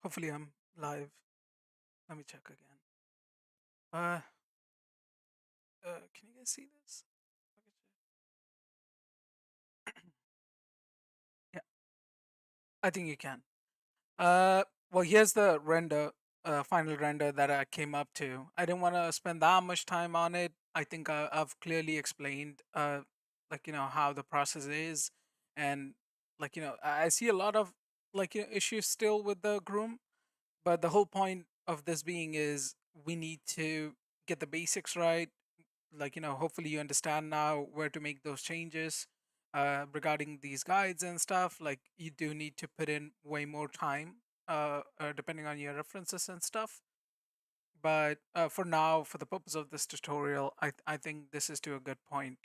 Hopefully I'm live. Let me check again. Uh, can you guys see this? Yeah, I think you can. Well, here's the final render that I came up to. I didn't want to spend that much time on it. I think I've clearly explained, how the process is, and I see a lot of issues still with the groom. But the whole point of this being is we need to get the basics right. Hopefully you understand now where to make those changes regarding these guides and stuff. Like, you do need to put in way more time depending on your references and stuff. But for now, for the purpose of this tutorial, I think this is to a good point.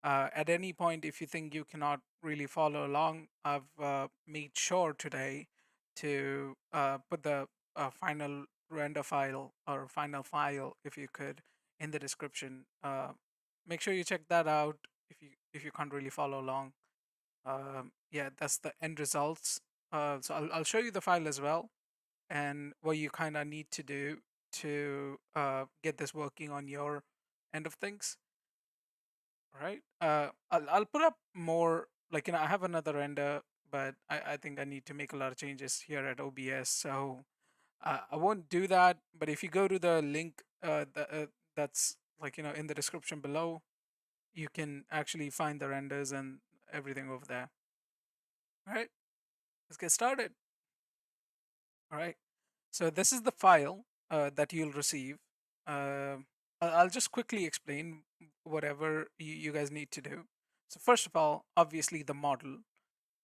At any point, if you think you cannot really follow along, I've made sure today to put the final render file or final file, if you could, in the description. Make sure you check that out if you can't really follow along. Yeah, that's the end results. So I'll show you the file as well, and what you kind of need to do to get this working on your end of things. All right. I'll put up more, I have another render, but I think I need to make a lot of changes here at OBS. So I won't do that. But if you go to the link that's in the description below, you can actually find the renders and everything over there. All right. Let's get started. All right. So this is the file that you'll receive. I'll just quickly explain whatever you guys need to do. So first of all, obviously the model.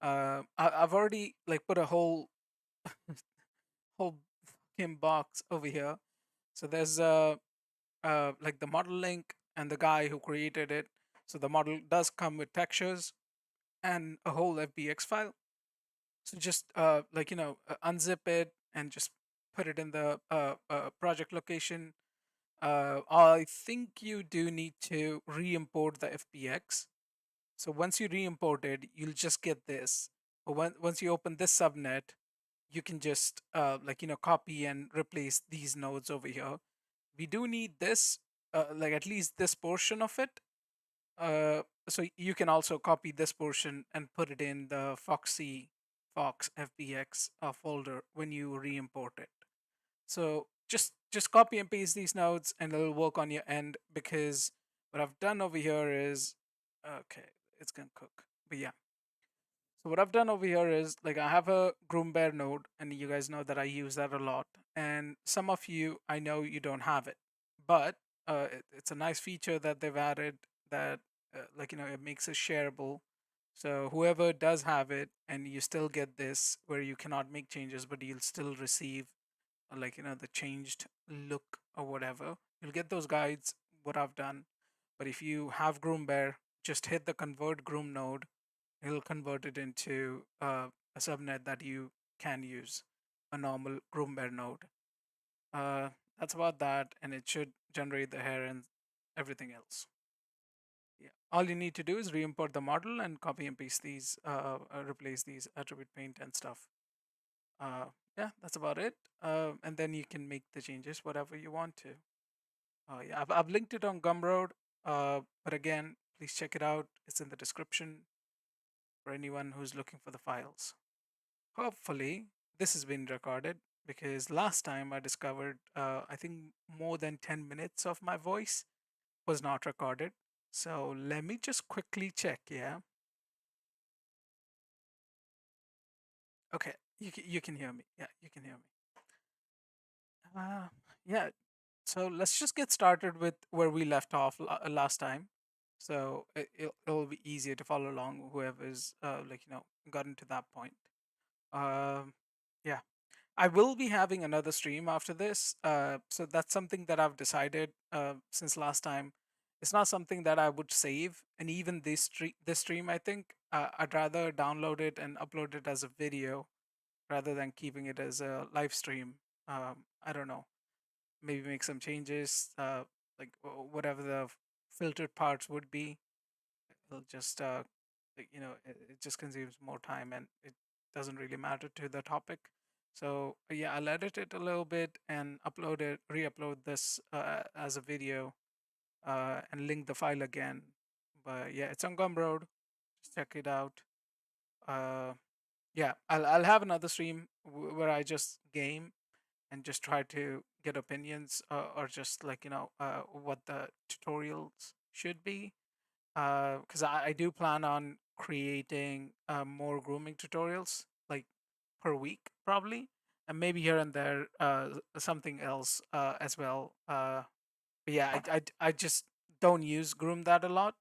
I've already put a whole fucking box over here. So there's the model link and the guy who created it. So the model does come with textures and a whole FBX file. So just unzip it and just put it in the project location. I think you do need to re-import the FBX. So once you re-import it, you'll just get this. But once you open this subnet, you can just copy and replace these nodes over here. We do need this, at least this portion of it. So you can also copy this portion and put it in the Fox FBX folder when you re-import it. So just copy and paste these nodes and it'll work on your end, because what I've done over here is, okay, it's gonna cook. But yeah. So what I've done over here is, I have a groom bear node, and you guys know that I use that a lot. And some of you, I know you don't have it, but it's a nice feature that they've added, that it makes it shareable. So whoever does have it, and you still get this where you cannot make changes, but you'll still receive the changed look or whatever. You'll get those guides, what I've done. But if you have groom bear, just hit the convert groom node. It'll convert it into a subnet that you can use, a normal groom bear node. uh, that's about that, and it should generate the hair and everything else. Yeah, all you need to do is re-import the model and copy and paste these, replace these attribute paint and stuff. uh, yeah, that's about it. And then you can make the changes whatever you want to. Yeah, I've linked it on Gumroad, but again, please check it out. It's in the description for anyone who's looking for the files. Hopefully this has been recorded, because last time I discovered, I think more than 10 minutes of my voice was not recorded. So let me just quickly check. Yeah. Okay. You can hear me. Yeah, you can hear me. Uh, yeah. So let's just get started with where we left off last time. So it'll be easier to follow along, whoever's gotten to that point. Um, yeah. I will be having another stream after this. So that's something that I've decided since last time. It's not something that I would save, and even this stream, I think I'd rather download it and upload it as a video rather than keeping it as a live stream. I don't know. Maybe make some changes, whatever the filtered parts would be. It'll just it just consumes more time, and it doesn't really matter to the topic. So yeah, I'll edit it a little bit and upload it, re-upload this as a video, and link the file again. But yeah, it's on Gumroad. Just check it out. Uh, yeah, I'll have another stream where I just game and just try to get opinions, or just like what the tutorials should be. Because I do plan on creating more grooming tutorials, like per week probably, and maybe here and there something else as well. But yeah, I just don't use Groom that a lot,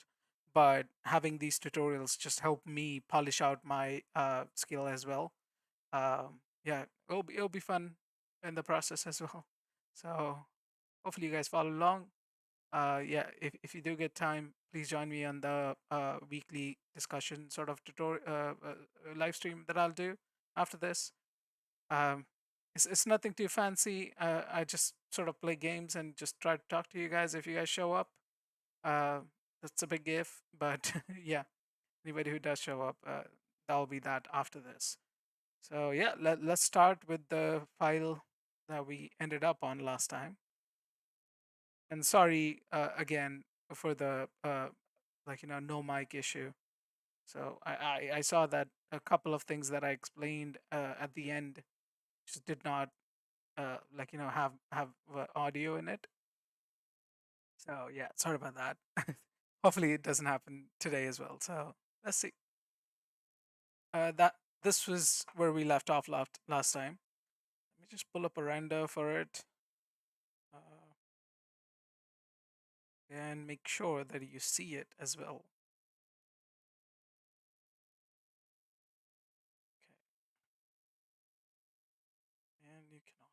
but having these tutorials just help me polish out my skill as well. Yeah, it'll be fun in the process as well. So hopefully you guys follow along. Yeah, if you do get time, please join me on the weekly discussion sort of tutorial live stream that I'll do after this. Um, it's nothing too fancy. I just sort of play games and just try to talk to you guys if you guys show up. Uh, that's a big if, but yeah, anybody who does show up, that'll be that after this. So yeah, let's start with the file that we ended up on last time. And sorry again for the no mic issue. So I saw that a couple of things that I explained at the end just did not have audio in it. So yeah, sorry about that. Hopefully it doesn't happen today as well. So let's see. That this was where we left off last time. Let me just pull up a render for it, uh, and make sure that you see it as well. Okay, and you cannot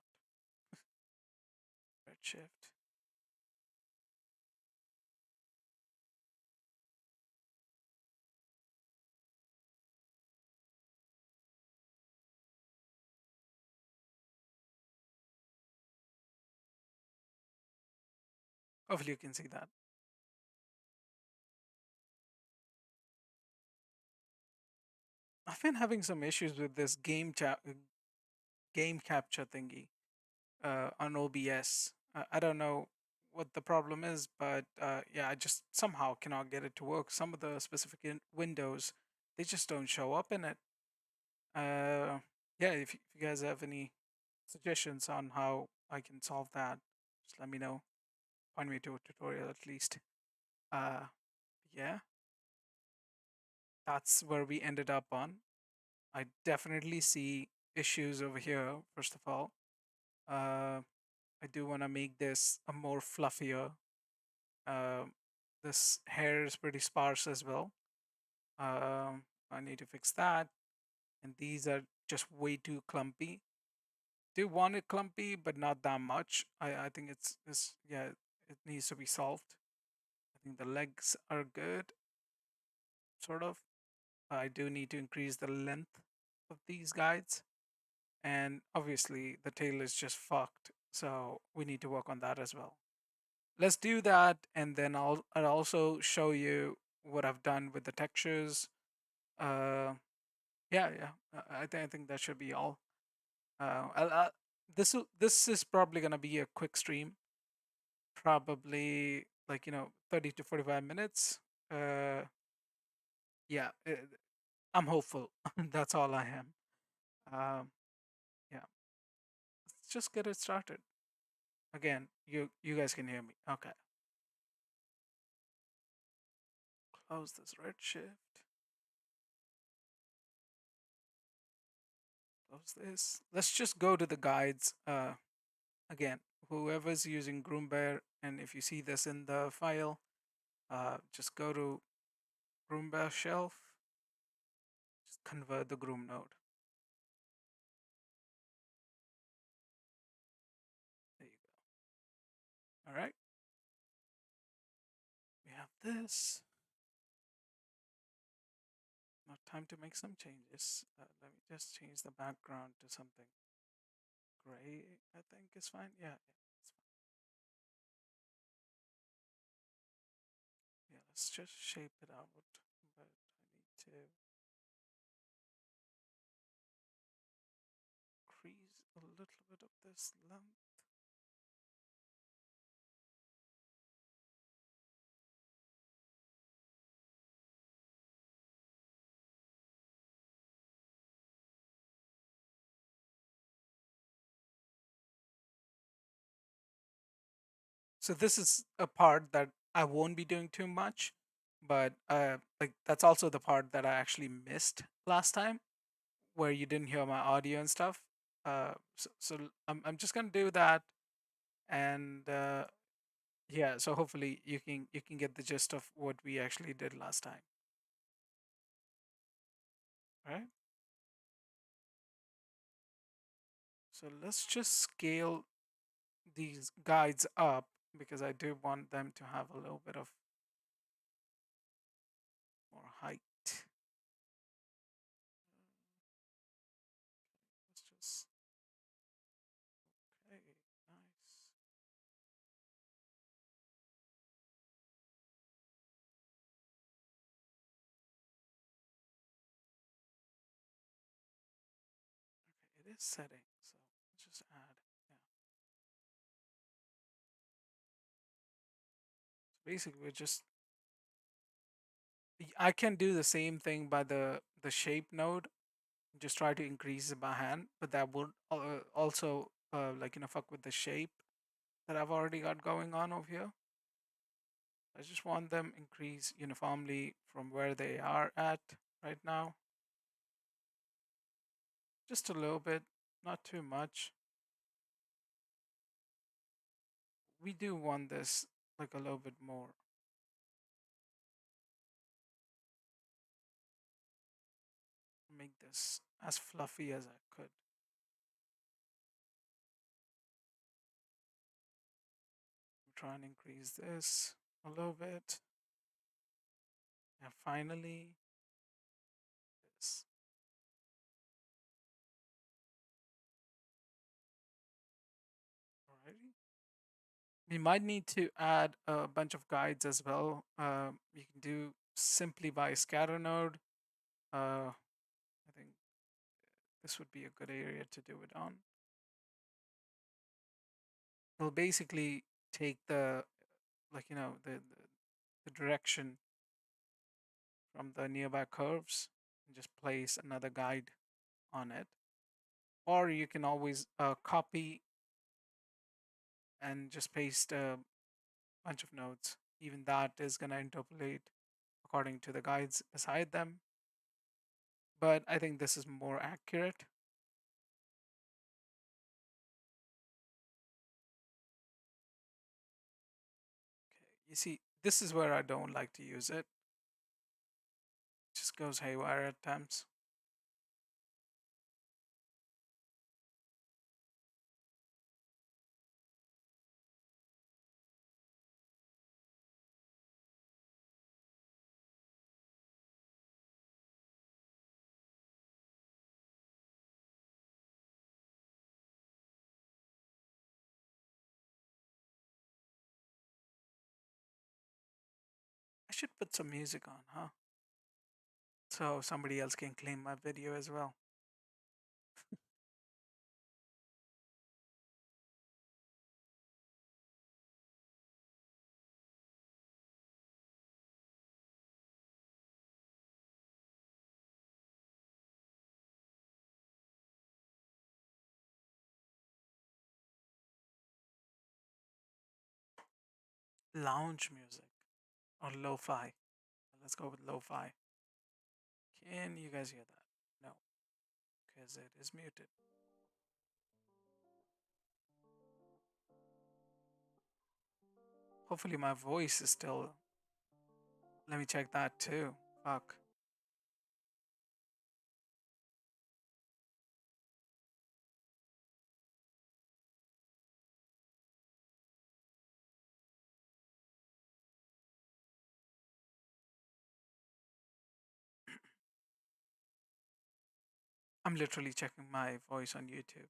redshift. Hopefully you can see that. I've been having some issues with this game capture thingy on OBS. I don't know what the problem is, but yeah, I just somehow cannot get it to work. Some of the specific windows, they just don't show up in it. Yeah, if you guys have any suggestions on how I can solve that, just let me know. Point me to a tutorial at least. Uh, yeah, that's where we ended up on. I definitely see issues over here, first of all. Uh, I do want to make this a more fluffier. Um, this hair is pretty sparse as well. I need to fix that. And these are just way too clumpy. Do want it clumpy, but not that much. I think it's yeah, it needs to be solved. I think the legs are good, sort of. I do need to increase the length of these guides. And obviously the tail is just fucked. So we need to work on that as well. Let's do that, and then I'll also show you what I've done with the textures. Uh, yeah. I think that should be all. This is probably gonna be a quick stream, probably like 30 to 45 minutes. Uh, yeah, I'm hopeful. That's all I am. Um, yeah, let's just get it started. Again, you guys can hear me. Okay, close this red shift. Close this. Let's just go to the guides. Again, whoever's using Groombear, and if you see this in the file, just go to Groombear shelf, just convert the groom node. There you go. All right, we have this. Now time to make some changes. Let me just change the background to something gray. I think is fine. Yeah, it's fine. Yeah, let's just shape it out. But I need to increase this lump. So this is a part that I won't be doing too much, but like that's also the part that I actually missed last time, where you didn't hear my audio and stuff. I'm just gonna do that, and yeah. So hopefully you can get the gist of what we actually did last time, right? So let's just scale these guides up because I do want them to have a little bit of more height. Let's just okay, nice. Okay, it is setting, so let's just add. Yeah. So basically, we're just I can do the same thing by the shape node. Just try to increase it by hand, but that would also like fuck with the shape that I've already got going on over here. I just want them increase uniformly from where they are at right now. Just a little bit, not too much. We do want this like a little bit more. Make this as fluffy as I could. Try and increase this a little bit. And finally, this. Alrighty. We might need to add a bunch of guides as well. You can do simply by scatter node. I think this would be a good area to do it on. It'll basically take the like the direction from the nearby curves and just place another guide on it. Or you can always copy and just paste a bunch of nodes. Even that is going to interpolate according to the guides beside them. But I think this is more accurate. Okay, you see, this is where I don't like to use it. It just goes haywire at times. I should put some music on, huh? So somebody else can claim my video as well. Lounge music or lo-fi. Let's go with lo-fi. Can you guys hear that? No, because it is muted. Hopefully my voice is still. Let me check that too. Fuck. I'm literally checking my voice on YouTube.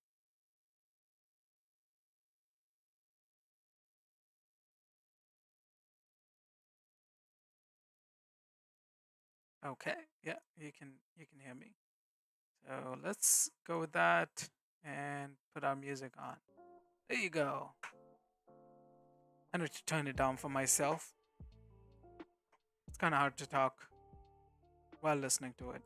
Okay, yeah, you can hear me. So let's go with that. and put our music on. There you go. I need to turn it down for myself. It's kind of hard to talk while listening to it.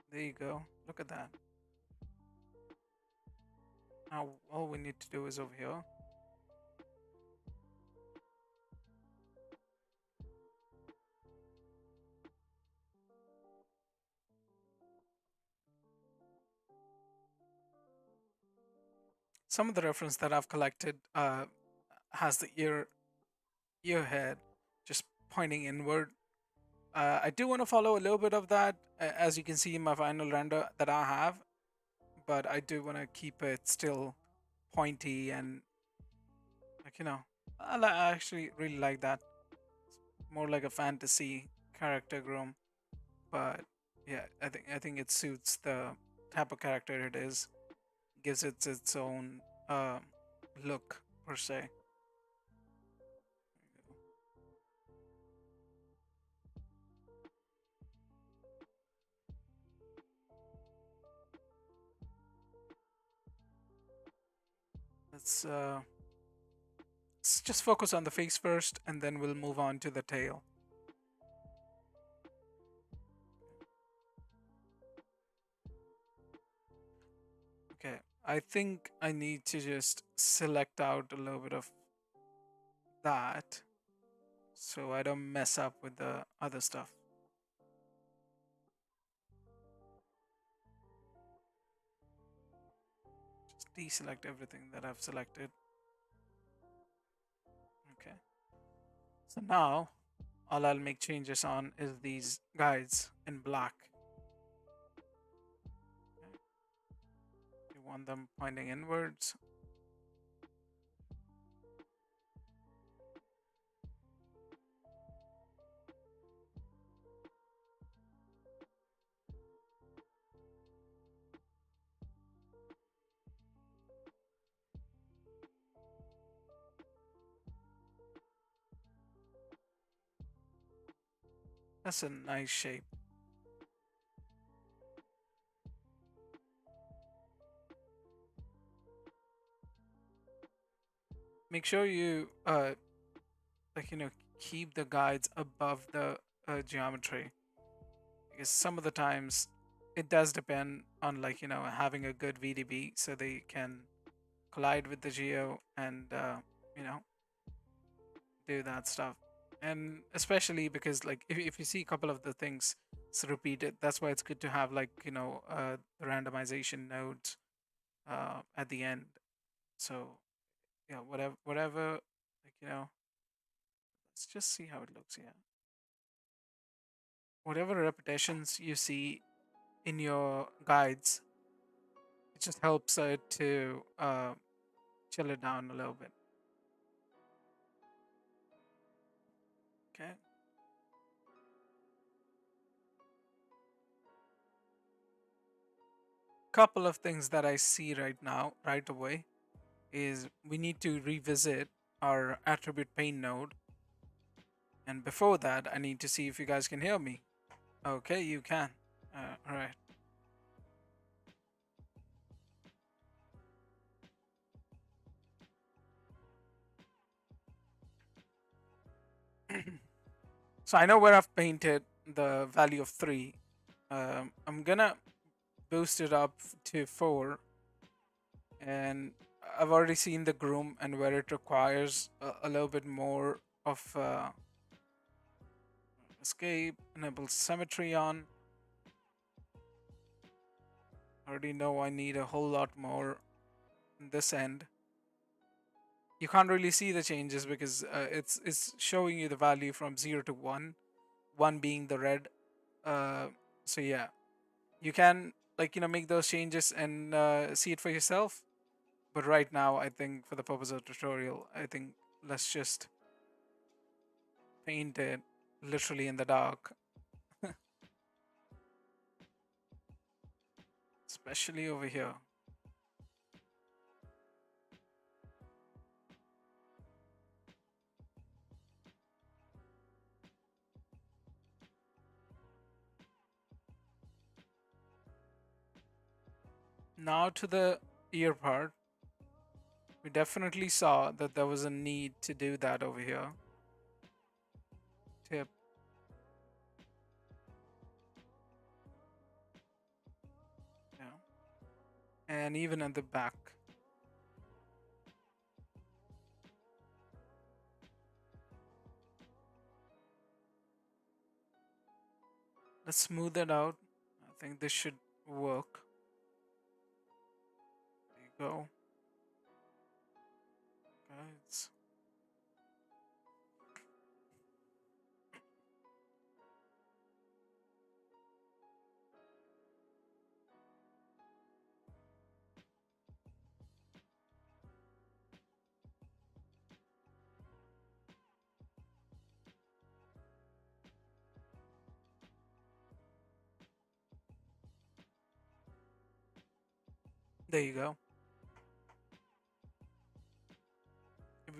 There you go. Look at that. Now all we need to do is over here. Some of the reference that I've collected has the ear head just pointing inward. I do want to follow a little bit of that, as you can see in my final render that I have, but I do want to keep it still pointy and like I actually really like that. It's more like a fantasy character groom, but yeah, I think it suits the type of character it is. Gives it its own look per se. Let's let's just focus on the face first, and then we'll move on to the tail. Okay, I think I need to just select out a little bit of that so I don't mess up with the other stuff. Just deselect everything that I've selected. Okay. So now all I'll make changes on is these guides in black. Okay. You want them pointing inwards. That's a nice shape. Make sure you like keep the guides above the geometry, because some of the times it does depend on like having a good VDB so they can collide with the geo and you know do that stuff. And especially because like if you see a couple of the things it's repeated, that's why it's good to have like the randomization nodes at the end. So yeah, whatever, like let's just see how it looks here. Whatever repetitions you see in your guides, it just helps it to chill it down a little bit. Okay. Couple of things that I see right now, right away, is we need to revisit our attribute pane node. And before that, I need to see if you guys can hear me. Okay, you can. All right. So I know where I've painted the value of 3. I'm gonna boost it up to 4, and I've already seen the groom and where it requires a little bit more of escape, enable symmetry on. I already know I need a whole lot more in this end. You can't really see the changes because it's showing you the value from 0 to 1, 1 being the red. uh, so yeah, you can like make those changes and see it for yourself, but right now I think for the purpose of the tutorial, I think let's just painted literally in the dark, especially over here. Now to the ear part. We definitely saw that there was a need to do that over here. Tip. Yeah. And even at the back. Let's smooth it out. I think this should work. There you go. Guys. There you go.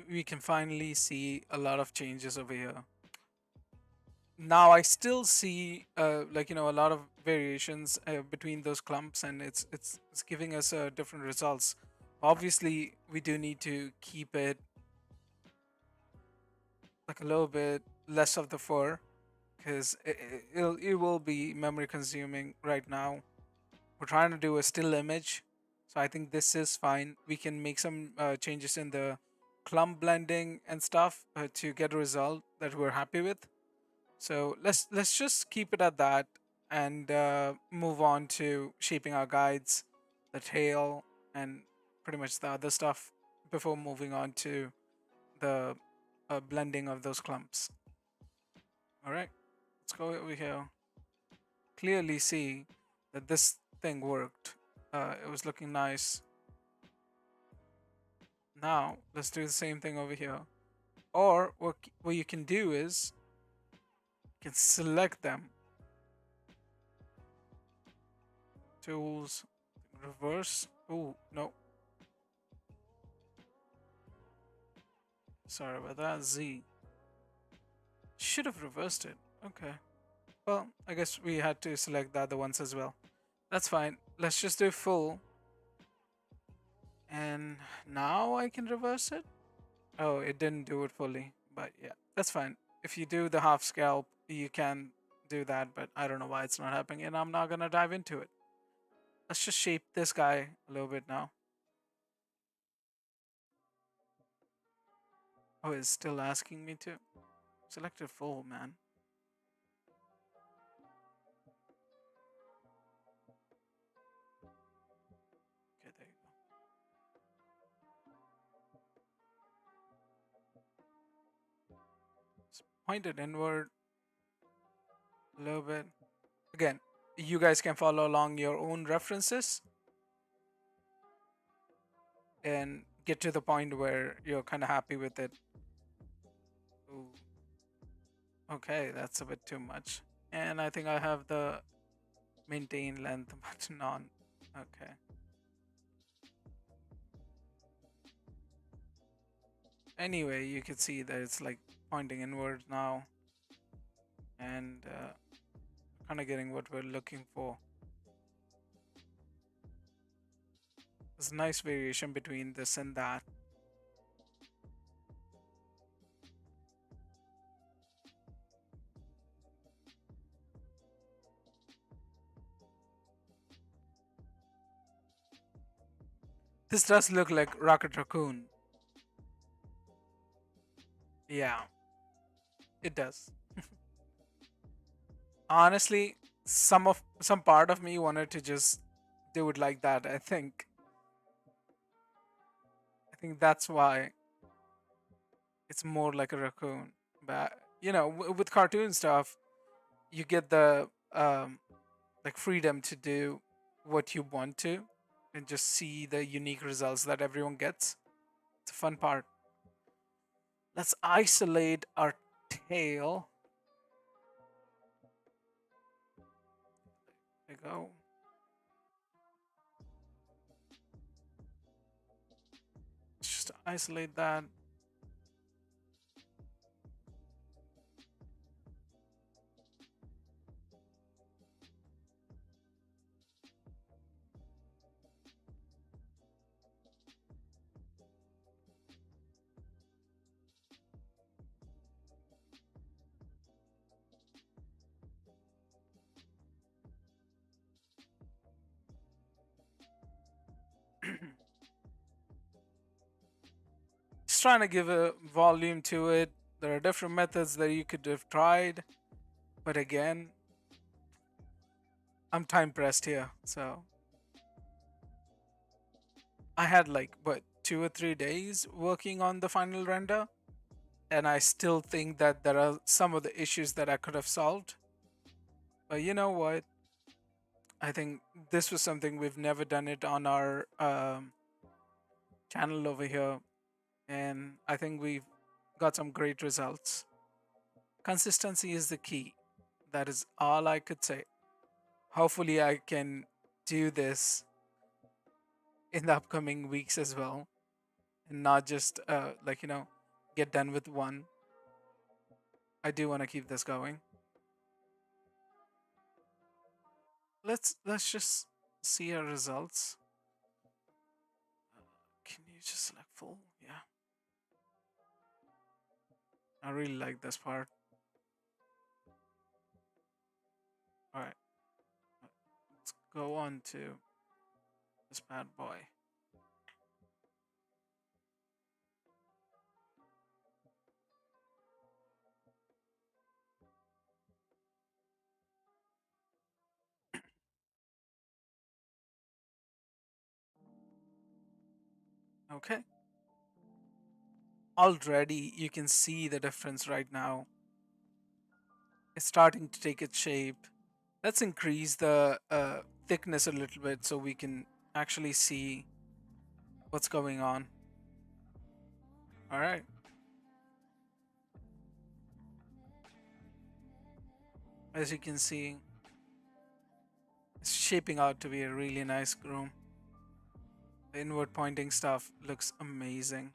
We can finally see a lot of changes over here. Now I still see like a lot of variations between those clumps, and it's giving us different results. Obviously we do need to keep it like a little bit less of the fur, because it will be memory consuming right now. We're trying to do a still image, so I think this is fine. We can make some changes in the clump blending and stuff to get a result that we're happy with. So let's just keep it at that, and move on to shaping our guides, the tail, and pretty much the other stuff before moving on to the blending of those clumps. All right, let's go over here. Clearly see that this thing worked. It was looking nice. Now let's do the same thing over here. Or what you can do is you can select them. Tools, reverse. Oh no, sorry about that. Z should have reversed it. Okay. Well, I guess we had to select the other ones as well. That's fine. Let's just do full. And now I can reverse it. Oh, it didn't do it fully. But yeah, that's fine. If you do the half scalp, you can do that, but I don't know why it's not happening, and I'm not gonna dive into it. Let's just shape this guy a little bit now. Oh, it's still asking me to select it full, man. Okay, there you go. Just point it inward a little bit. Again, you guys can follow along your own references and get to the point where you're kind of happy with it. Ooh, okay, that's a bit too much. And I think I have the maintain length button on. Okay. Anyway, you can see that it's like pointing inward now, and kind of getting what we're looking for. There's a nice variation between this and that. This does look like Rocket Raccoon. Yeah, it does. Honestly, some part of me wanted to just do it like that. I think that's why it's more like a raccoon. But with cartoon stuff, you get the like freedom to do what you want to, and just see the unique results that everyone gets. It's a fun part. Let's isolate our tail. There you go. Just isolate that. Just trying to give a volume to it. There are different methods that you could have tried, but again, I'm time pressed here. So I had like, what, 2 or 3 days working on the final render, and I still think that there are some of the issues that I could have solved. But you know what? I think this was something we've never done it on our channel over here, and I think we've got some great results. Consistency is the key. That is all I could say. Hopefully, I can do this in the upcoming weeks as well, and not just get done with one. I do want to keep this going. Let's just see our results. Can you just select full? Yeah, I really like this part. All right, let's go on to this bad boy. Okay. Already you can see the difference right now. It's starting to take its shape. Let's increase the thickness a little bit so we can actually see what's going on. All right. As you can see, it's shaping out to be a really nice groom. The inward pointing stuff looks amazing.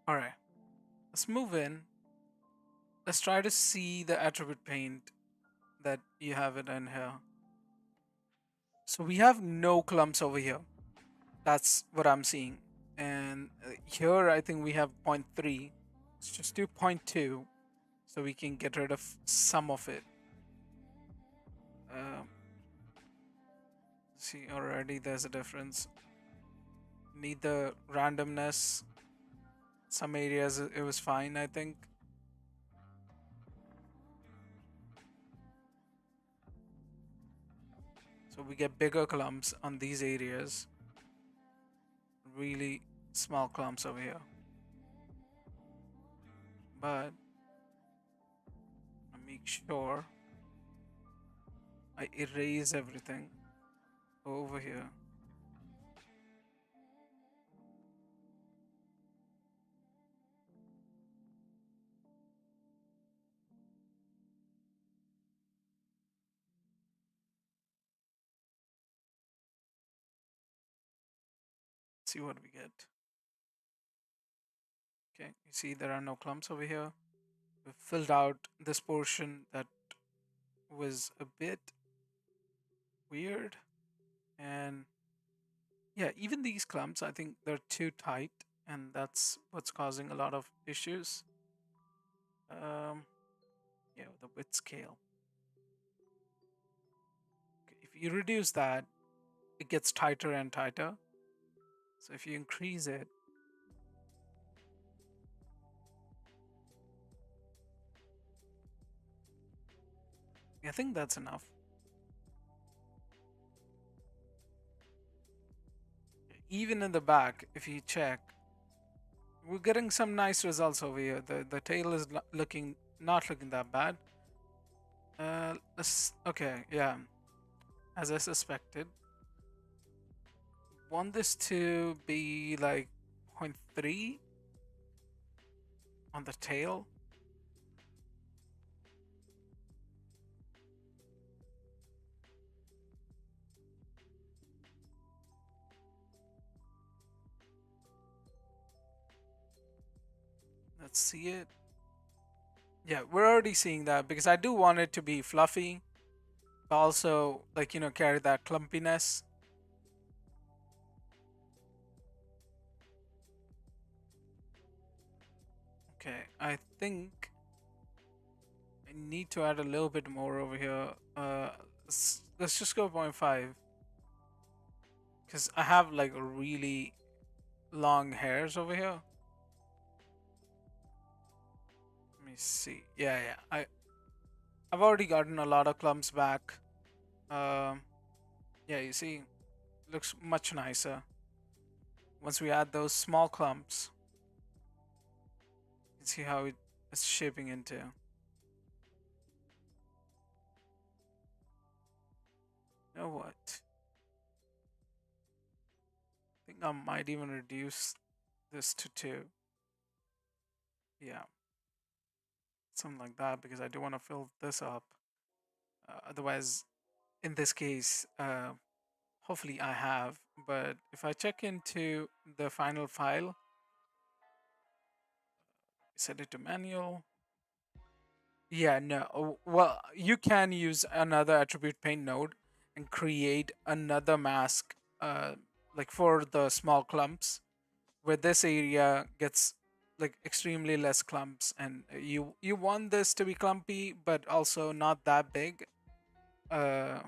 All right. Let's move in. Let's try to see the attribute paint that you have it in here. So we have no clumps over here. That's what I'm seeing. And here I think we have 0.3. Let's just do 0.2 so we can get rid of some of it. Um, see, already there's a difference. Need the randomness. Some areas it was fine, I think. So we get bigger clumps on these areas. Really small clumps over here. But I make sure I erase everything over here. See what we get. Okay, you see there are no clumps over here. We've filled out this portion that was a bit weird. And yeah, even these clumps, I think they're too tight, and that's what's causing a lot of issues. Um, yeah, the width scale. Okay, if you reduce that, it gets tighter and tighter. So if you increase it, I think that's enough. Even in the back, if you check, we're getting some nice results over here. The tail is looking not looking that bad. Okay, yeah, as I suspected. Want this to be like 0.3 on the tail. Let's see it. Yeah, we're already seeing that because I do want it to be fluffy, but also like carry that clumpiness. Okay, I think I need to add a little bit more over here. Let's just go 0.5 because I have like really long hairs over here. Let me see. Yeah, yeah. I've already gotten a lot of clumps back. Um, yeah, you see, looks much nicer once we add those small clumps. You can see how it's shaping into. You know what? I think I might even reduce this to 2. Yeah, something like that because I do want to fill this up. Otherwise, in this case, hopefully I have. But if I check into the final file, set it to manual. Yeah, no. Well, you can use another attribute paint node and create another mask, like for the small clumps, where this area gets like extremely less clumps, and you want this to be clumpy, but also not that big. Uh,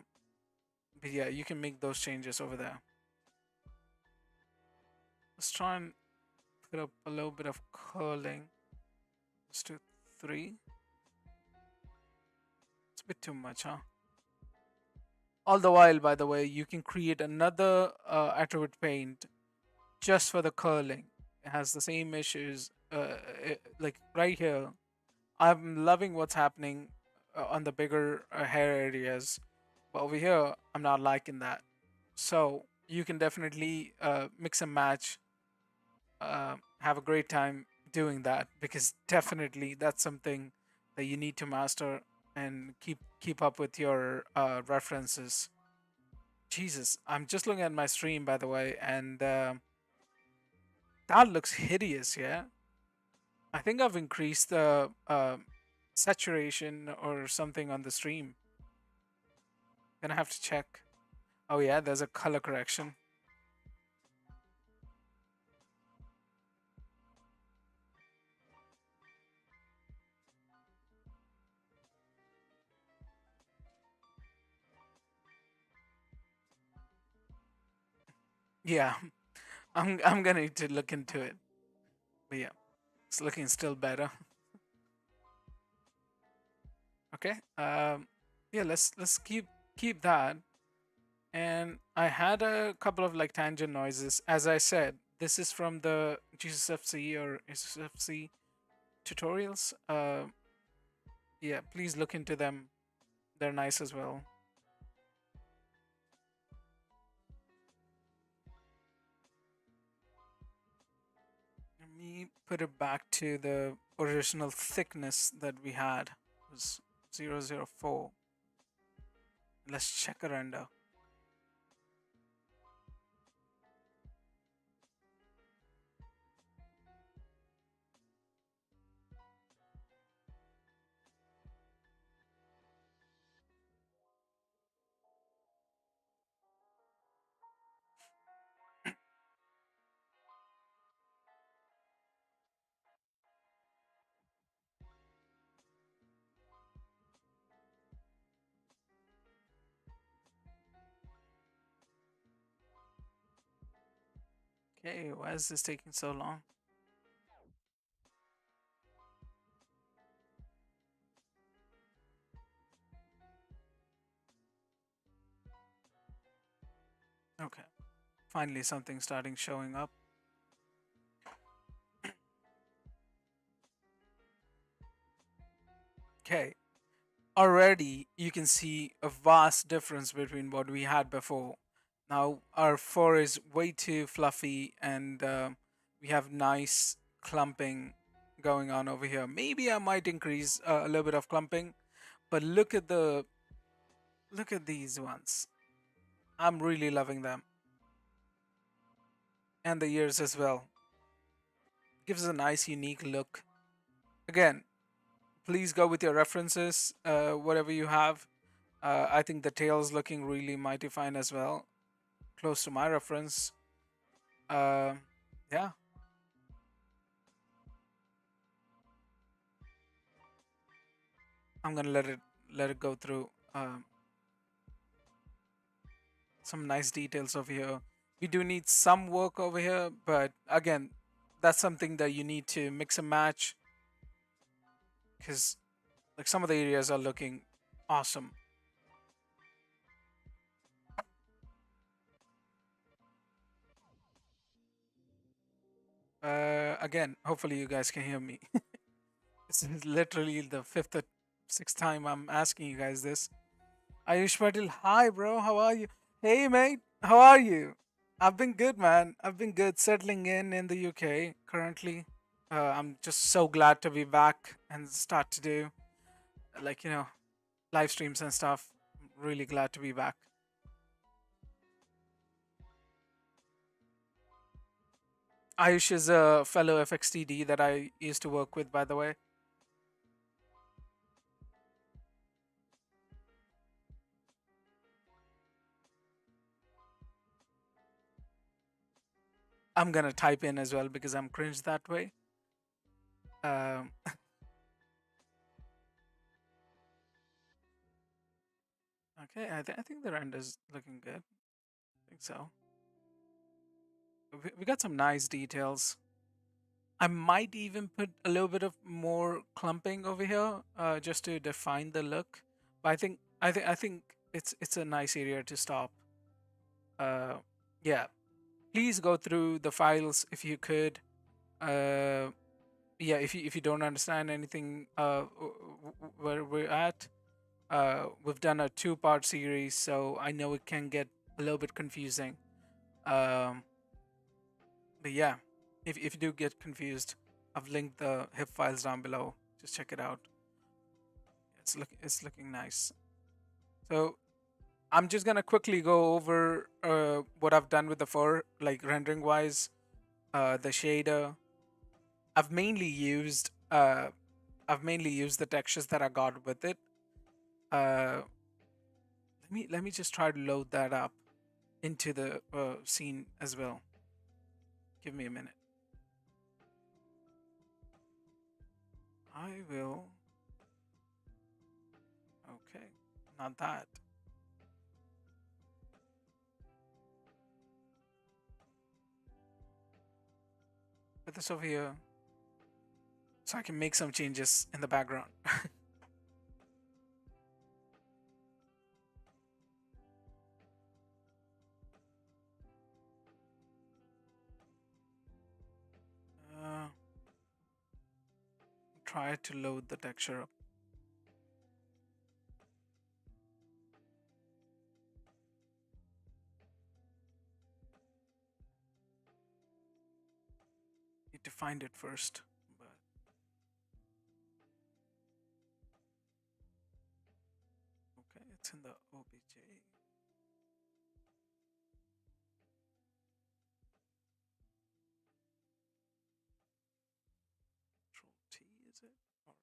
but yeah, you can make those changes over there. Let's try and put up a little bit of curling. Let's do 3. It's a bit too much, huh? All the while, by the way, you can create another attribute paint just for the curling. It has the same issues. Like right here, I'm loving what's happening on the bigger hair areas, but over here, I'm not liking that. So you can definitely mix and match. Have a great time doing that because definitely that's something that you need to master and keep up with your references. Jesus, I'm just looking at my stream by the way, and that looks hideous. Yeah, I think I've increased the saturation or something on the stream. Gonna have to check. Oh yeah, there's a color correction. Yeah, I'm gonna need to look into it. But yeah, it's looking still better. Okay. Yeah, let's keep that. And I had a couple of like tangent noises. As I said, this is from the GSFC or SFC tutorials. Yeah, please look into them. They're nice as well. Let me put it back to the original thickness that we had. It was 004. Let's check a render. Okay, why is this taking so long? Okay, finally something starting showing up. Okay, already you can see a vast difference between what we had before. Now our fur is way too fluffy and We have nice clumping going on over here. Maybe I might increase a little bit of clumping, but look at these ones. I'm really loving them, and the ears as well. Gives us a nice, unique look. Again, please go with your references, whatever you have. I think the tail's looking really mighty fine as well, close to my reference. Uh, yeah, I'm gonna let it go through. Some nice details over here. We do need some work over here, but again, that's something that you need to mix and match because like some of the areas are looking awesome. Again, hopefully you guys can hear me. This is literally the fifth or sixth time I'm asking you guys this. Ayush Patil, hi bro, how are you? Hey mate, how are you? I've been good, man. I've been good, settling in the UK currently. I'm just so glad to be back and start to do like live streams and stuff. I'm really glad to be back. Ayush is a fellow FXTD that I used to work with, by the way. I'm gonna type in as well because I'm cringe that way. Um, okay, I think the render is looking good. I think so. We got some nice details. I might even put a little bit of more clumping over here, just to define the look. But I think it's a nice area to stop. Uh, yeah, please go through the files if you could. Uh, yeah, if you don't understand anything, where we're at, we've done a two-part series, so I know it can get a little bit confusing. Um, but yeah, if you do get confused, I've linked the hip files down below. Just check it out. It's looking nice. So I'm just gonna quickly go over what I've done with the fur, like rendering wise. The shader. I've mainly used uh I've mainly used the textures that I got with it. Uh, let me just try to load that up into the scene as well. Give me a minute. I will. Okay, not that. Put this over here so I can make some changes in the background. uh, Try to load the texture up. Need to find it first. But okay, it's in the OBJ. Control T, is it? Or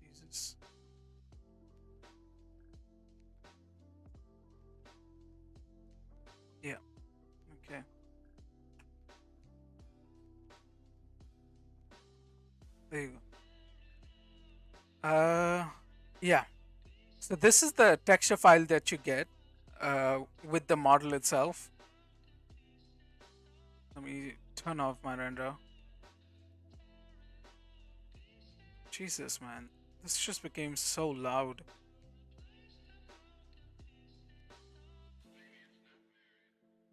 Jesus. Yeah. Okay. There you go. Yeah. So this is the texture file that you get. with the model itself. Let me turn off my render. Jesus, man, this just became so loud.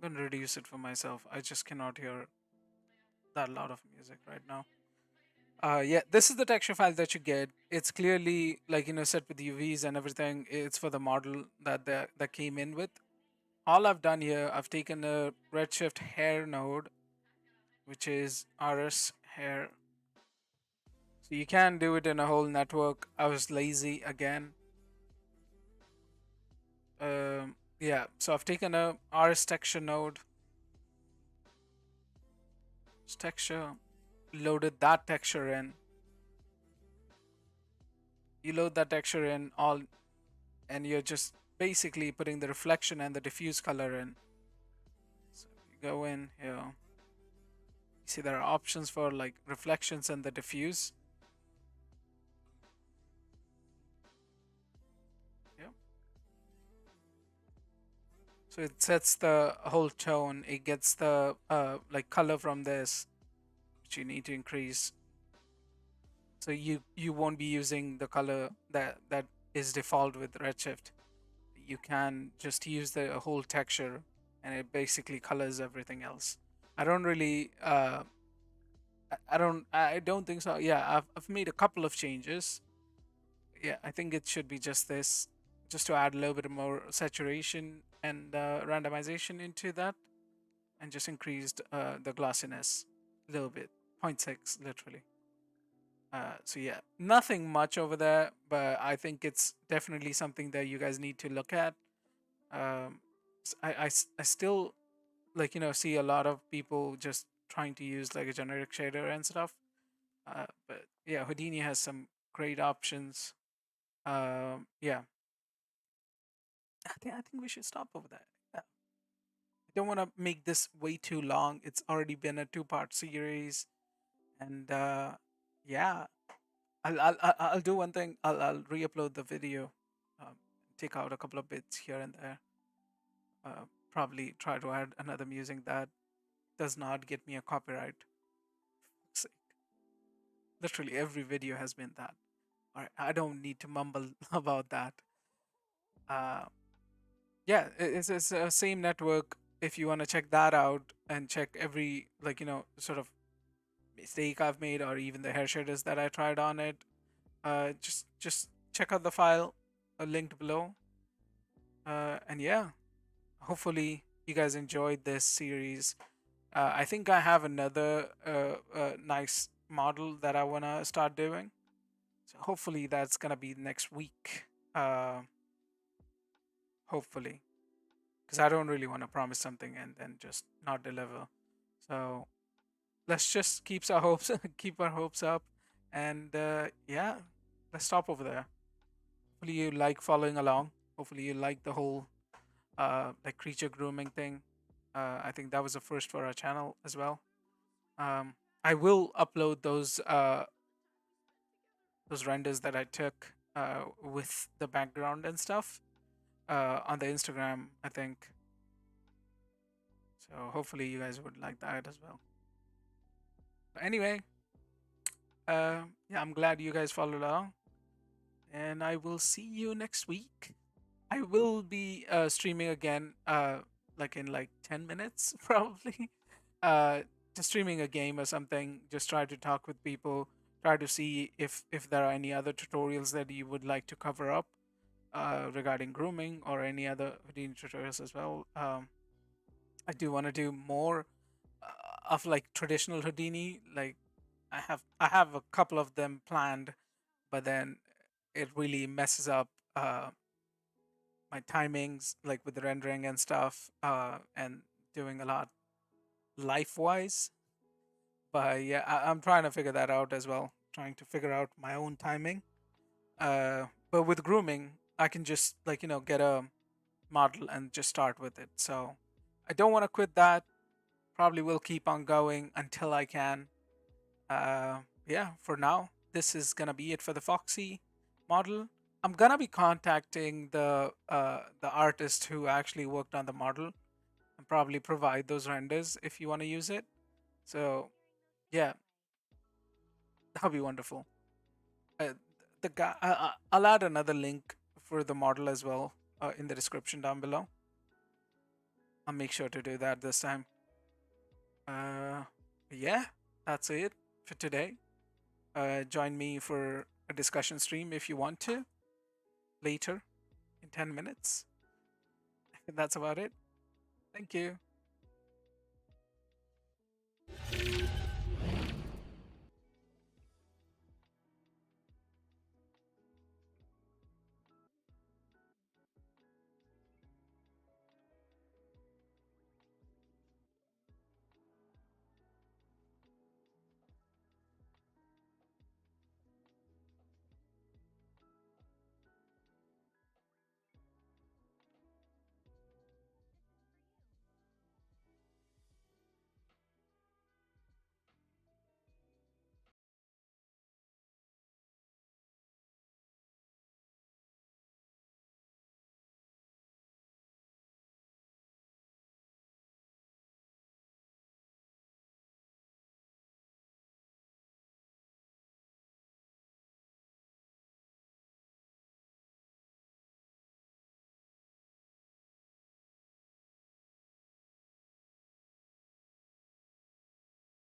I'm gonna reduce it for myself. I just cannot hear that loud of music right now. Yeah, this is the texture file that you get. It's clearly like set with UVs and everything. It's for the model that came in with. All I've done here, I've taken a Redshift hair node, which is RS hair. So you can do it in a whole network. I was lazy again. Yeah, so I've taken a RS texture node, texture, loaded that texture in. You load that texture in all, and you're just basically putting the reflection and the diffuse color in. So if you go in here, you see there are options for like reflections and the diffuse. Yeah. So it sets the whole tone. It gets the like color from this, which you need to increase. So you won't be using the color that is default with Redshift. You can just use the whole texture, and it basically colors everything else. I don't really I don't think so. Yeah, I've made a couple of changes. Yeah, I think it should be just this, just to add a little bit more saturation and randomization into that, and just increased the glossiness a little bit, point 0.6 literally. So yeah, nothing much over there, but I think it's definitely something that you guys need to look at. Um, I still like see a lot of people just trying to use like a generic shader and stuff. But yeah, Houdini has some great options. Yeah, I think we should stop over there. I don't want to make this way too long. It's already been a two-part series, and yeah, I'll do one thing. I'll re-upload the video, um, take out a couple of bits here and there. Probably try to add another music that does not get me a copyright. Sake. Literally every video has been that. All right, I don't need to mumble about that. Uh, yeah, it's a same network. If you want to check that out and check every like sort of mistake I've made, or even the hair shaders that I tried on it, just check out the file linked below. And yeah, hopefully you guys enjoyed this series. I think I have another nice model that I want to start doing. So hopefully that's gonna be next week. Uh, hopefully, because I don't really want to promise something and then just not deliver. So let's just keep our hopes up, and yeah, let's stop over there. Hopefully you like following along. Hopefully you like the whole like creature grooming thing. I think that was a first for our channel as well. Um, I will upload those renders that I took with the background and stuff on the Instagram, I think. So hopefully you guys would like that as well. But anyway, yeah, I'm glad you guys followed along, and I will see you next week. I will be streaming again, like in like 10 minutes probably. Uh, just streaming a game or something. Just try to talk with people. Try to see if there are any other tutorials that you would like to cover up regarding grooming, or any other Houdini tutorials as well. I do want to do more of like traditional Houdini. Like I have a couple of them planned, but then it really messes up my timings, like with the rendering and stuff, and doing a lot life wise. But yeah, I'm trying to figure that out as well. Trying to figure out my own timing. But with grooming, I can just like get a model and just start with it. So I don't want to quit that. Probably will keep on going until I can. Yeah, for now, this is gonna be it for the Foxy model. I'm gonna be contacting the artist who actually worked on the model and probably provide those renders if you want to use it. So yeah, that'll be wonderful. Uh, the guy, I'll add another link for the model as well in the description down below. I'll make sure to do that this time. Uh, yeah, that's it for today. Join me for a discussion stream if you want to later in 10 minutes. That's about it. Thank you.